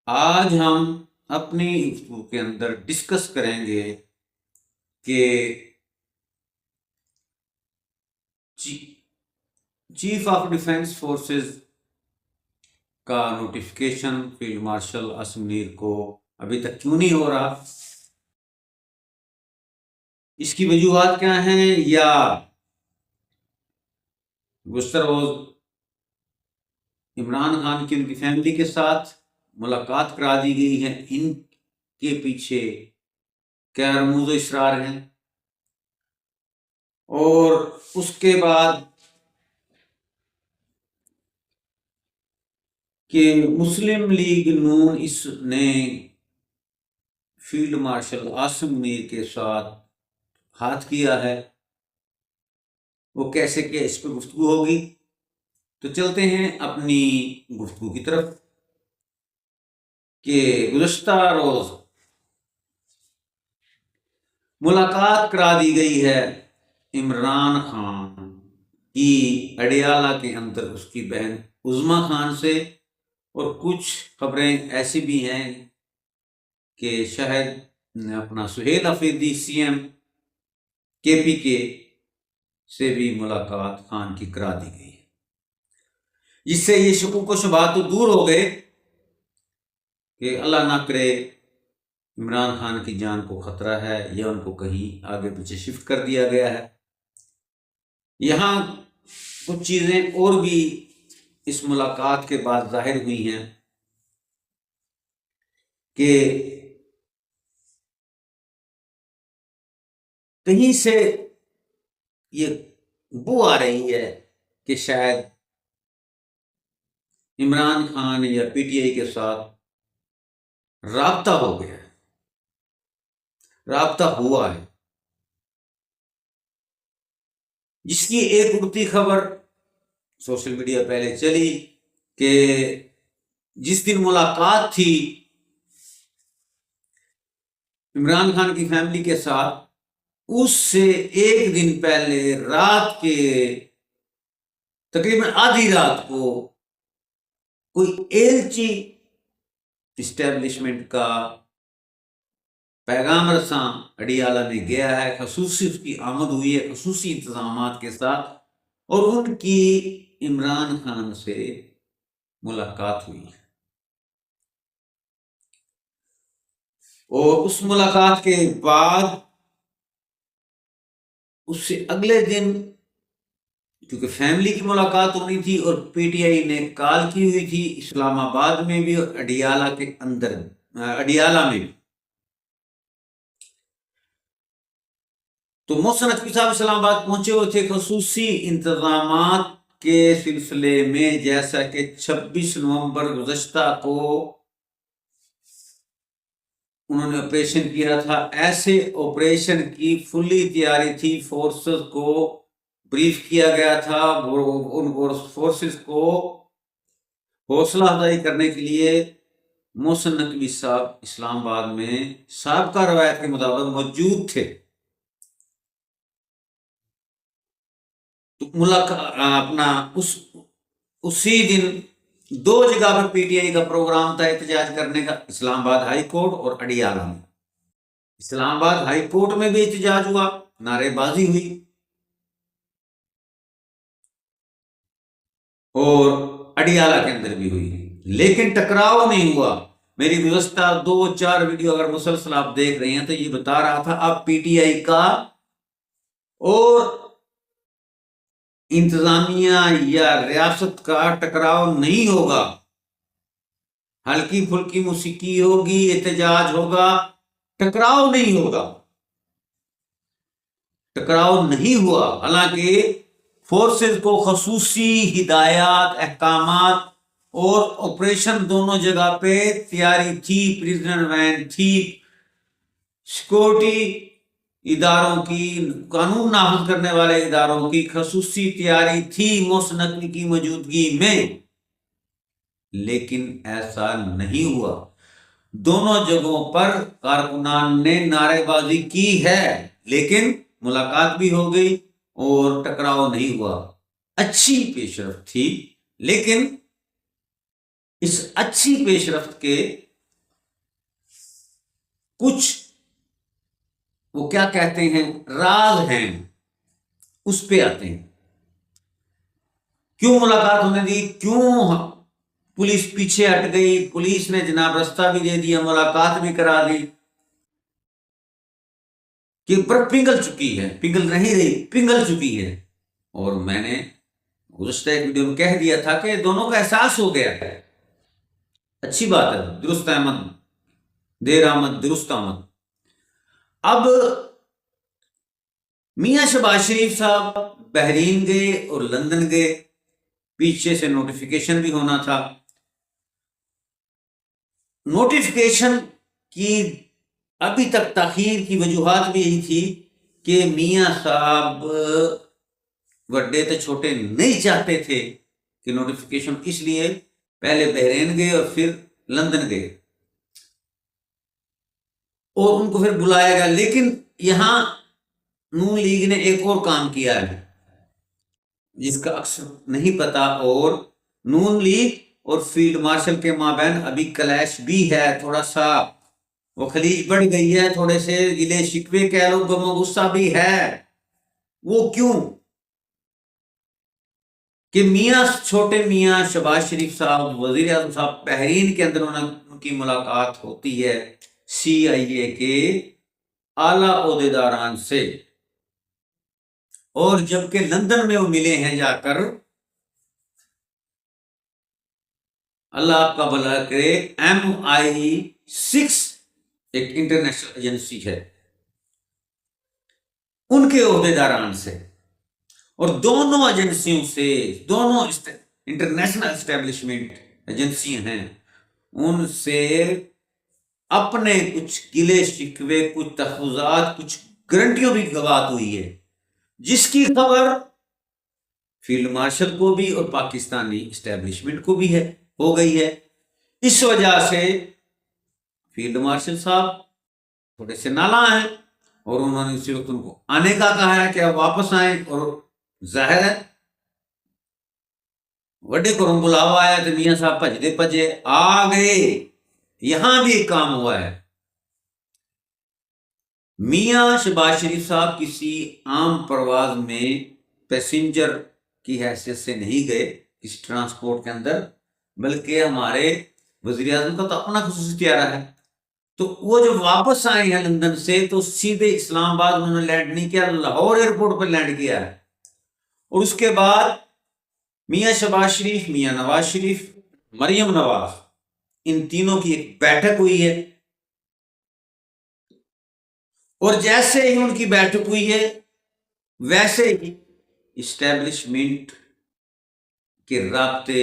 آج ہم اپنی گفتگو کے اندر ڈسکس کریں گے کہ چیف آف ڈیفنس فورسز کا notification field marshal Asim Munir کو ابھی تک کیوں نہیں ہو رہا، اس کی وجوہات کیا ہیں، یا گزشتہ روز عمران خان کی ان کی فیملی کے ساتھ ملاقات کرا دی گئی ہے، ان کے پیچھے کیا رموز و اسرار ہیں، اور اس کے بعد کہ مسلم لیگ نون اس نے فیلڈ مارشل عاصم منیر کے ساتھ ہاتھ کیا ہے، وہ کیسے کہ اس پہ گفتگو ہوگی۔ تو چلتے ہیں اپنی گفتگو کی طرف کہ گزشتہ روز ملاقات کرا دی گئی ہے عمران خان کی اڈیالہ کے اندر اس کی بہن عظمیٰ خان سے، اور کچھ خبریں ایسی بھی ہیں کہ شاید اپنا سہیل افریدی سی ایم کے پی کے سے بھی ملاقات خان کی کرا دی گئی ہے، جس سے یہ شکوک و شبہات تو دور ہو گئے کہ اللہ نہ کرے عمران خان کی جان کو خطرہ ہے یا ان کو کہیں آگے پیچھے شفٹ کر دیا گیا ہے۔ یہاں کچھ چیزیں اور بھی اس ملاقات کے بعد ظاہر ہوئی ہیں کہ کہیں سے یہ بو آ رہی ہے کہ شاید عمران خان یا پی ٹی آئی کے ساتھ رابطہ ہو گیا ہے، رابطہ ہوا ہے، جس کی ایک اڑتی خبر سوشل میڈیا پہلے چلی کہ جس دن ملاقات تھی عمران خان کی فیملی کے ساتھ، اس سے ایک دن پہلے رات کے تقریباً آدھی رات کو کوئی ایلچی اسٹیبلشمنٹ کا پیغام رساں اڈیالہ میں گیا ہے، خصوصی اس کی آمد ہوئی ہے خصوصی انتظامات کے ساتھ، اور ان کی عمران خان سے ملاقات ہوئی ہے، اور اس ملاقات کے بعد اس سے اگلے دن کیونکہ فیملی کی ملاقات ہونی تھی اور پی ٹی آئی نے کال کی ہوئی تھی اسلام آباد میں بھی اور اڈیالہ کے اندر اڈیالہ میں بھی، تو محسن نقوی صاحب اسلام آباد پہنچے ہوئے تھے خصوصی انتظامات کے سلسلے میں، جیسا کہ 26 نومبر گزشتہ کو انہوں نے آپریشن کیا تھا، ایسے آپریشن کی فلی تیاری تھی، فورسز کو بریف کیا گیا تھا، ان فورسز کو حوصلہ افزائی کرنے کے لیے محسن نقوی صاحب اسلام آباد میں سابقہ روایت کے مطابق موجود تھے۔ تو اپنا اسی دن دو جگہ پر پی ٹی آئی کا پروگرام تھا احتجاج کرنے کا، اسلام آباد ہائی کورٹ اور اڈیالہ میں۔ اسلام آباد ہائی کورٹ میں بھی احتجاج ہوا، نعرے بازی ہوئی، اور اڈیالہ کے اندر بھی ہوئی، لیکن ٹکراؤ نہیں ہوا۔ میری گزشتہ 2-4 ویڈیو اگر مسلسل آپ دیکھ رہے ہیں تو یہ بتا رہا تھا اب پی ٹی آئی کا اور انتظامیہ یا ریاست کا ٹکراؤ نہیں ہوگا، ہلکی پھلکی موسیقی ہوگی، احتجاج ہوگا، ٹکراؤ نہیں ہوگا۔ ٹکراؤ نہیں ہوا، حالانکہ فورسز کو خصوصی ہدایات، احکامات اور آپریشن دونوں جگہ پہ تیاری تھی، پریزنر وین تھی، سیکورٹی اداروں کی، قانون نافذ کرنے والے اداروں کی خصوصی تیاری تھی محسن نقوی کی موجودگی میں، لیکن ایسا نہیں ہوا۔ دونوں جگہوں پر کارکنان نے نعرے بازی کی ہے، لیکن ملاقات بھی ہو گئی اور ٹکراؤ نہیں ہوا۔ اچھی پیش رفت تھی، لیکن اس اچھی پیش رفت کے کچھ وہ کیا کہتے ہیں راز ہیں اس پہ آتے ہیں. کیوں ملاقات ہونے دی, کیوں پولیس پیچھے ہٹ گئی, پولیس نے جناب رستہ بھی دے دیا, ملاقات بھی کرا دی, کہ پر پنگل چکی ہے, پنگل نہیں رہی, پنگل چکی ہے. اور میں نے گزشتہ ایک ویڈیو میں کہہ دیا تھا کہ دونوں کا احساس ہو گیا ہے. اچھی بات ہے, درست احمد, دیر آمد درست آمد. اب میاں شہباز شریف صاحب بحرین گئے اور لندن گئے, پیچھے سے نوٹیفیکیشن بھی ہونا تھا. نوٹیفیکیشن کی ابھی تک تاخیر کی وجوہات بھی یہی تھی کہ میاں صاحب بڑے تو چھوٹے نہیں چاہتے تھے کہ نوٹیفیکیشن, اس لیے پہلے بحرین گئے اور پھر لندن گئے اور ان کو پھر بلایا گیا. لیکن یہاں نون لیگ نے ایک اور کام کیا ہے جس کا اکثر نہیں پتا, اور نون لیگ اور فیلڈ مارشل کے مابین ابھی کلیش بھی ہے, تھوڑا سا وہ خلیج بڑھ گئی ہے, تھوڑے سے گلے شکوے کہہ لو, غم و غصہ بھی ہے. وہ کیوں کہ چھوٹے میاں شہباز شریف صاحب وزیر اعظم صاحب بحرین کے اندر ان کی ملاقات ہوتی ہے CIA کے اعلیٰ عہدیداران سے, اور جبکہ لندن میں وہ ملے ہیں جا کر, اللہ آپ کا بھلا کرے, MI6 ایک انٹرنیشنل ایجنسی ہے, ان کے عہدیداران سے, اور دونوں ایجنسیوں سے, دونوں انٹرنیشنل اسٹیبلشمنٹ ایجنسیاں ہیں, ان سے اپنے کچھ گلے شکوے, کچھ تحفظات, کچھ گارنٹیوں بھی بات ہوئی ہے, جس کی خبر فیلڈ مارشل کو بھی اور پاکستانی اسٹیبلشمنٹ کو بھی ہو گئی ہے. اس وجہ سے فیلڈ مارشل صاحب تھوڑے سے نالاں ہیں, اور انہوں نے اسی وقت ان کو آنے کا کہا ہے کہ آپ واپس آئیں, اور ظاہر ہے وڈے کو بلاوا آیا تو میاں صاحب بھجے آ گئے. یہاں بھی ایک کام ہوا ہے, میاں شہباز شریف صاحب کسی عام پرواز میں پیسنجر کی حیثیت سے نہیں گئے کسی ٹرانسپورٹ کے اندر, بلکہ ہمارے وزیر اعظم کا تو اپنا خصوصی طیارہ ہے. تو وہ جب واپس آئے ہیں لندن سے تو سیدھے اسلام آباد انہوں نے لینڈ نہیں کیا, لاہور ایئرپورٹ پر لینڈ کیا ہے. اور اس کے بعد میاں شہباز شریف, میاں نواز شریف, مریم نواز, ان تینوں کی ایک بیٹھک ہوئی ہے, اور جیسے ہی ان کی بیٹھک ہوئی ہے ویسے ہی اسٹیبلشمنٹ کے رابطے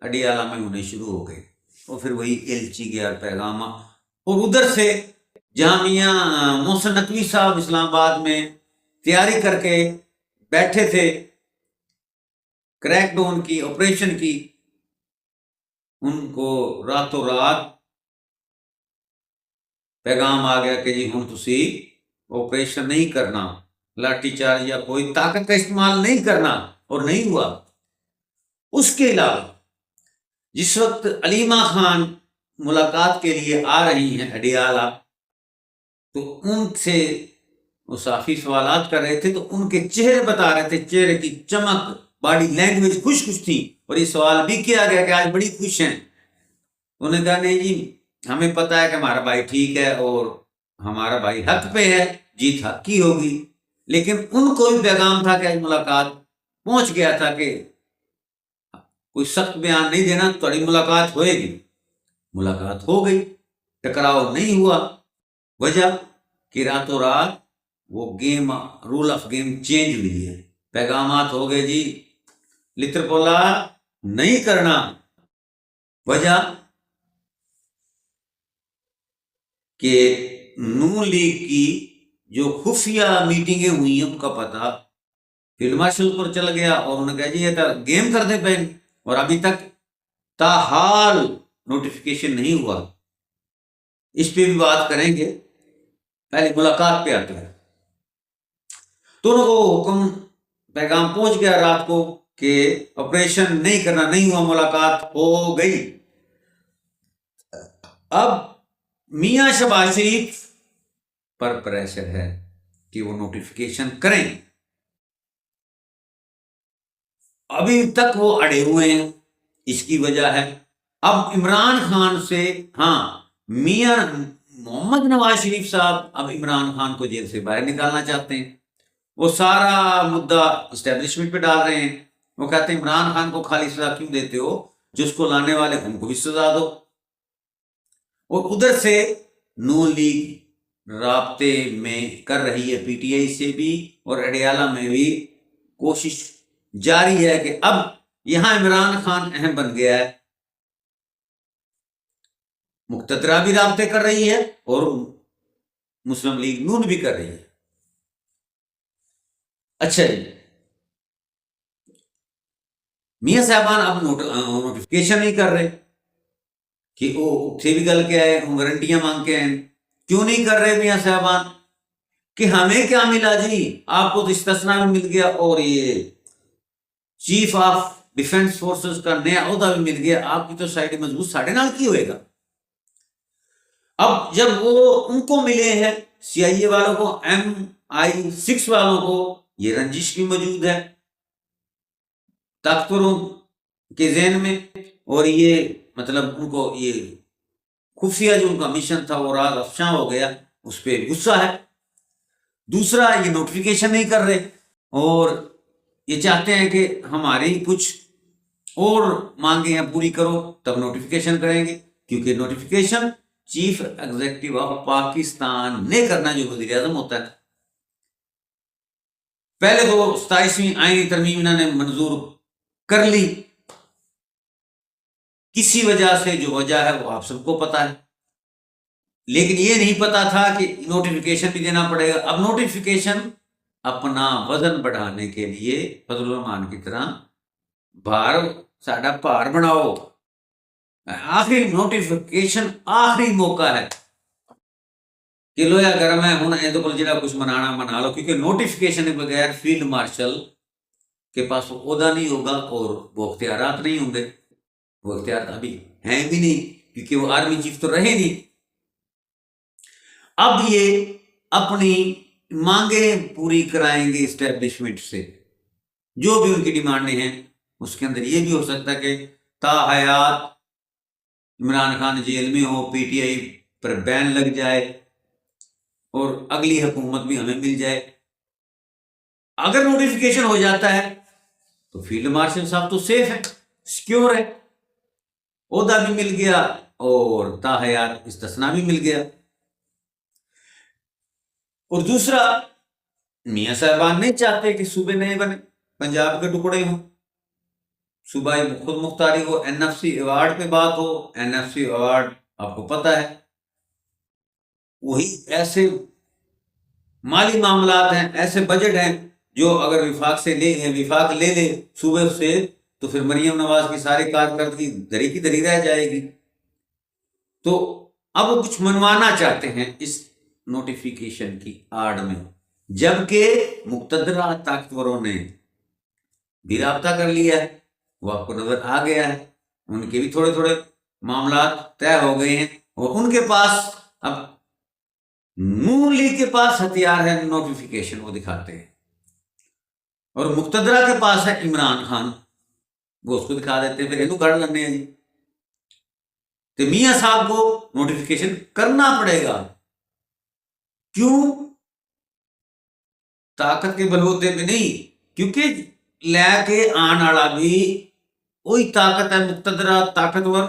اڈیالہ میں ہونے شروع ہو گئے, اور پھر وہی ایلچی گیا پیغامہ. اور ادھر سے جہاں میاں محسن نقوی صاحب اسلام آباد میں تیاری کر کے بیٹھے تھے کریک ڈاؤن کی, آپریشن کی, ان کو راتوں رات پیغام آ گیا کہ جی ہوں تسی آپریشن نہیں کرنا, لاٹھی چارج یا کوئی طاقت کا استعمال نہیں کرنا, اور نہیں ہوا. اس کے علاوہ جس وقت علیمہ خان ملاقات کے لیے آ رہی ہیں اڈیالہ, تو ان سے وہ صحافی سوالات کر رہے تھے, تو ان کے چہرے بتا رہے تھے, چہرے کی چمک, باڈی لینگویج خوش تھی, اور یہ سوال بھی کیا گیا کہ آج بڑی خوش ہیں. انہوں نے کہا نہیں جی ہمیں پتا ہے کہ ہمارا بھائی ٹھیک ہے اور ہمارا بھائی حق پہ ہے, جیت حق کی ہوگی. لیکن ان کو بھی پیغام تھا کہ آج ملاقات پہنچ گیا تھا کہ کوئی سخت بیان نہیں دینا, تھوڑی ملاقات ہوئے گی. ملاقات ہو گئی, ٹکراؤ نہیں ہوا. وجہ کہ راتوں رات وہ game, role of game change ہوئی ہے. پیغامات ہو گئے جی لتر پولا نہیں کرنا. وجہ کہ نون لیگ کی جو خفیہ میٹنگیں ہوئی ہیں ان کا پتہ فیلڈ مارشل پر چل گیا, اور انہوں نے کہا جی یہ تو گیم کرتے پہ, اور ابھی تک تاحال نوٹیفیکیشن نہیں ہوا. اس پہ بھی بات کریں گے, پہلے ملاقات پہ آتا ہے. دونوں کو حکم پیغام پہنچ گیا رات کو کہ آپریشن نہیں کرنا, نہیں ہوا, ملاقات ہو گئی. اب میاں شہباز شریف پر پریشر ہے کہ وہ نوٹیفیکیشن کریں. ابھی تک وہ اڑے ہوئے ہیں. اس کی وجہ ہے اب عمران خان سے، ہاں میاں محمد نواز شریف صاحب اب عمران خان کو جیل سے باہر نکالنا چاہتے ہیں. وہ سارا مدعا اسٹیبلشمنٹ پہ ڈال رہے ہیں. وہ کہتے ہیں عمران خان کو خالی سزا کیوں دیتے ہو، جس کو لانے والے ان کو بھی سزا دو. اور ادھر سے نون لیگ رابطے میں کر رہی ہے پی ٹی آئی سے بھی، اور اڈیالہ میں بھی کوشش جاری ہے کہ اب یہاں عمران خان اہم بن گیا ہے. مقتدرہ بھی رابطے کر رہی ہے اور مسلم لیگ نون بھی کر رہی ہے. اچھا جی، میاں صاحبان اب نوٹیفکیشن نہیں کر رہے کہ وہ اتھے بھی گل کے آئے، گارنٹیاں مانگ کے آئے. کیوں نہیں کر رہے میاں صاحبان؟ کہ ہمیں کیا ملا جی، آپ کو استثنا بھی مل گیا اور یہ چیف آف ڈیفنس فورسز کا نیا عہدہ بھی مل گیا، آپ کی تو سائڈ مضبوط ساڑھے نال کی ہوئے گا. اب جب وہ ان کو ملے ہیں سی آئی اے والوں کو، MI6 والوں کو، یہ رنجش بھی موجود ہے طاقتوروں کے ذہن میں، اور یہ مطلب ان کو یہ خفیہ جو ان کا مشن تھا وہ راز افشاں ہو گیا، اس پہ غصہ ہے. دوسرا، یہ نوٹیفیکیشن نہیں کر رہے اور یہ چاہتے ہیں کہ ہماری کچھ اور مانگیں ہیں پوری کرو تب نوٹیفیکیشن کریں گے، کیونکہ notification chief executive of Pakistan نے کرنا، جو وزیر اعظم ہوتا ہے. پہلے تو 27ویں آئینی ترمیم انہوں نے منظور کر لی، کسی وجہ سے جو وجہ ہے وہ آپ سب کو پتا ہے، لیکن یہ نہیں پتا تھا کہ نوٹیفیکیشن بھی دینا پڑے گا. اب نوٹیفیکیشن اپنا وزن بڑھانے کے لیے فضل الرحمان کی طرح ساڈا بھار بناؤ. آخری نوٹیفیکیشن آخری موقع ہے کہ لویا گرم ہے ہوں یہ کو جا کچھ منانا منا لو، کیونکہ نوٹیفیکیشن کے بغیر فیلڈ مارشل کے پاس وہ عہدہ نہیں ہوگا اور وہ اختیارات نہیں ہوں گے. وہ اختیارات ابھی ہیں بھی نہیں کیونکہ وہ آرمی چیف تو رہے نہیں. اب یہ اپنی مانگیں پوری کرائیں گے اسٹیبلشمنٹ سے، جو بھی ان کی ڈیمانڈیں ہیں. اس کے اندر یہ بھی ہو سکتا ہے کہ تا حیات عمران خان جیل میں ہو، پی ٹی آئی پر بین لگ جائے اور اگلی حکومت بھی ہمیں مل جائے. اگر نوٹیفیکیشن ہو جاتا ہے تو فیلڈ مارشل صاحب تو سیف ہے، سیکیور ہے، عہدہ بھی مل گیا اور تا حیات استثنا بھی مل گیا. اور دوسرا، میاں صاحبان نہیں چاہتے کہ صوبے نئے بنے، پنجاب کے ٹکڑے ہوں، صوبائی خود مختاری ہو. NFC ایوارڈ پہ بات ہو، NFC ایوارڈ آپ کو پتہ ہے وہی ایسے مالی معاملات ہیں، ایسے بجٹ ہیں جو اگر وفاق لے لے صوبے سے تو پھر مریم نواز کی ساری کارکردگی دری کی دری رہ جائے گی. تو اب وہ کچھ منوانا چاہتے ہیں اس نوٹیفیکیشن کی آڑ میں، جبکہ مقتدرہ طاقتوروں نے بھی رابطہ کر لیا ہے. وہ آپ کو نظر آ گیا ہے، ان کے بھی تھوڑے تھوڑے معاملات طے ہو گئے ہیں، اور ان کے پاس اب نون لیگ کے پاس ہتھیار ہے نوٹیفیکیشن، وہ دکھاتے ہیں، اور مقتدرہ کے پاس ہے عمران خان، وہ اس کو دکھا دیتے ہیں، پھر یہ کر لینے ہیں جی. تو میاں صاحب کو نوٹیفیکیشن کرنا پڑے گا. کیوں؟ طاقت کے بلبوتے پہ نہیں، کیونکہ لے کے آن والا بھی وہی طاقت ہے، مقتدرہ طاقتور.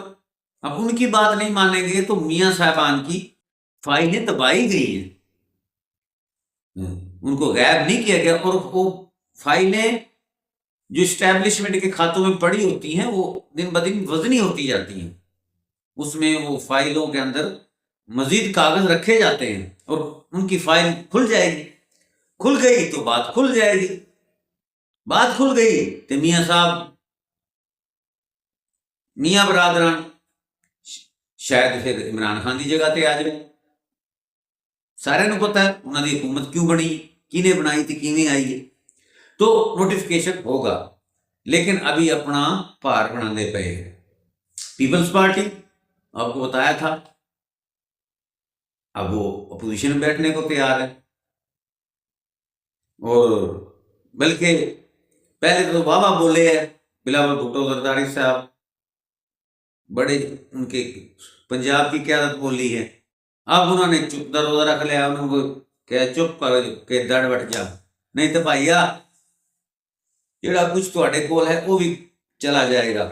اب ان کی بات نہیں مانیں گے تو میاں صاحبان کی فائلیں دبائی گئی ہیں، ان کو غائب نہیں کیا گیا، اور وہ فائلیں جو اسٹیبلشمنٹ کے کھاتوں میں پڑی ہوتی ہیں وہ دن بدن وزنی ہوتی جاتی ہیں. اس میں وہ فائلوں کے اندر مزید کاغذ رکھے جاتے ہیں، اور ان کی فائل کھل جائے گی. کھل گئی تو بات کھل جائے گی، بات کھل گئی تو میاں صاحب، میاں برادران شاید پھر عمران خان کی جگہ تے آ جائے. سارے نو پتا ہے انہوں نے حکومت کیوں بنی، کینے بنائی تھی، کیویں آئی ہے. تو نوٹیفیکیشن ہوگا، لیکن ابھی اپنا پار بنانے پہ پیپلز پارٹی آپ کو بتایا تھا اب وہ اپوزیشن میں بیٹھنے کو تیار ہے، اور بلکہ پہلے تو بابا بولے ہیں بلاول بھٹو زرداری صاحب، بڑے ان کے پنجاب کی قیادت بولی ہے، اب انہوں نے چپ روزہ رکھ لیا، انہوں کو کہ چپ کر کے دڑ بٹ جا، نہیں تو بھائیا جڑا کچھ تواڈے کول ہے وہ بھی چلا جائے گا۔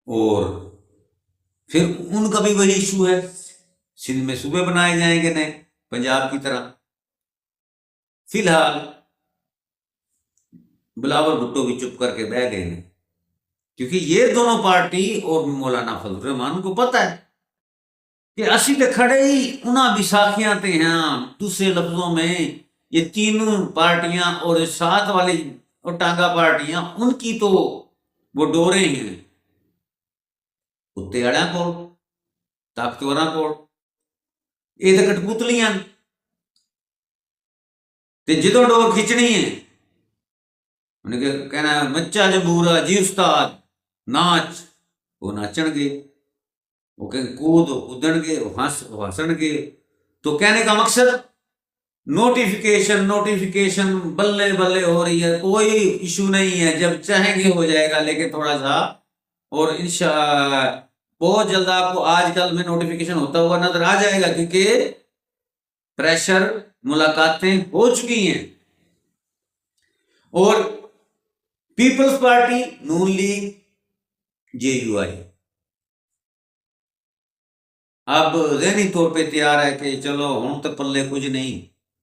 اور پھر ان کا بھی وہی ایشو ہے، سندھ میں صوبے بنائے جائیں گے نئے پنجاب کی طرح۔ فی الحال بلاول بھٹو بھی چپ کر کے بیٹھ گئے ہیں، کیونکہ یہ دونوں پارٹی اور مولانا فضل الرحمان کو پتہ ہے کہ اسی تے کھڑے ہی انہاں بیساکھیاں تے ہیں، دوسرے لفظوں میں یہ تینوں پارٹیاں اور ساتھ والی اور ٹانگا پارٹیاں ان کی تو وہ ڈورے ہیں کتے والوں کو، طاقتوراں کو، یہ تو کٹپوتلیاں تے جدوں ڈور کھچنی ہے انہیں کہنا ہے مچا جمبورا جی استاد ناچ، وہ ناچن گے، وہ کہ کود کودن گے، وہ ہنسن گے۔ تو کہنے کا مقصد نوٹیفیکیشن بلے بلے ہو رہی ہے، کوئی ایشو نہیں ہے، جب چاہیں گے ہو جائے گا، لیکن تھوڑا سا اور بہت جلد آپ کو آج کل میں نوٹیفیکیشن ہوتا ہوا نظر آ جائے گا، کیونکہ پریشر ملاقاتیں ہو چکی ہیں۔ اور Peoples Party Noon League J U I اب ذہنی طور پہ تیار ہے کہ چلو ہوں تو پلے کچھ نہیں،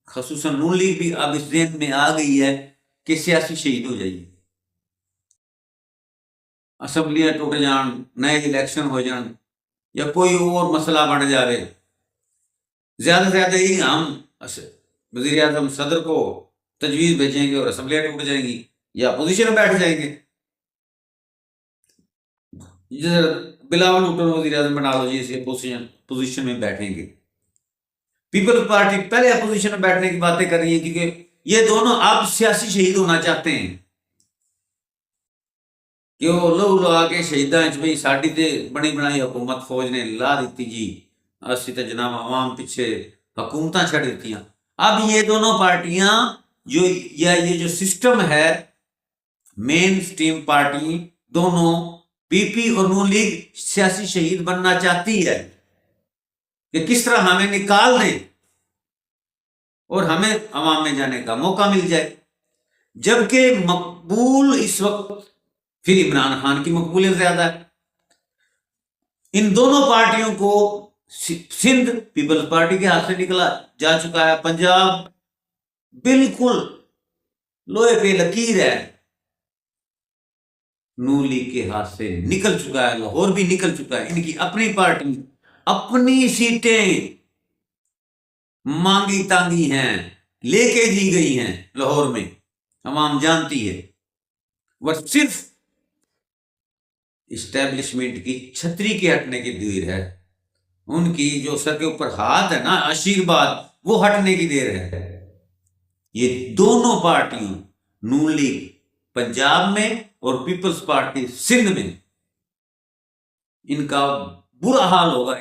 خصوصاً نون لیگ بھی اب اس ذہن میں آ گئی ہے کہ سیاسی شہید ہو جائیے، اسمبلیاں ٹوٹ جان، نئے الیکشن ہو جان، یا کوئی اور مسئلہ بن جائے، زیادہ سے زیادہ ہی ہم وزیر اعظم صدر کو تجویز بھیجیں گے اور اسمبلیاں ٹوٹ جائیں گی یا اپوزیشن میں بیٹھ جائیں گے، بلاول بھٹو وزیر اعظم بنا دو جی، اسے پوزیشن میں بیٹھیں گے۔ پیپلز پارٹی پہلے اپوزیشن میں بیٹھنے کی باتیں کر رہی ہیں، کیونکہ یہ دونوں اب سیاسی شہید ہونا چاہتے ہیں کہ وہ لو لوا کے شہیداں بھائی ساڈی تے بنی بنائی حکومت فوج نے لا دیتی جی، اسی تے جناب عوام پیچھے حکومتاں چھڑ دیتیاں۔ اب یہ دونوں پارٹیاں جو یا یہ جو سسٹم ہے مین سٹریم پارٹی دونوں پی پی اور نون لیگ سیاسی شہید بننا چاہتی ہے کہ کس طرح ہمیں نکال دیں اور ہمیں عوام میں جانے کا موقع مل جائے، جبکہ مقبول اس وقت پھر عمران خان کی مقبولیت زیادہ ہے۔ ان دونوں پارٹیوں کو سندھ پیپلز پارٹی کے ہاتھ سے نکلا جا چکا ہے، پنجاب بالکل لوہے پہ لکیر ہے، نون لیگ کے ہاتھ سے نکل چکا ہے، لاہور بھی نکل چکا ہے، ان کی اپنی پارٹی اپنی سیٹیں مانگی تانگی ہیں، لے کے دی گئی ہیں لاہور میں، عوام جانتی ہے، وہ صرف اسٹیبلشمنٹ کی چھتری کے ہٹنے کی دیر ہے، ان کی جو سر کے اوپر ہاتھ ہے نا آشیرواد، وہ ہٹنے کی دیر ہے۔ یہ دونوں پارٹیوں نون لیگ پنجاب میں اور پیپلز پارٹی سندھ میں ان کا برا حال ہوگا۔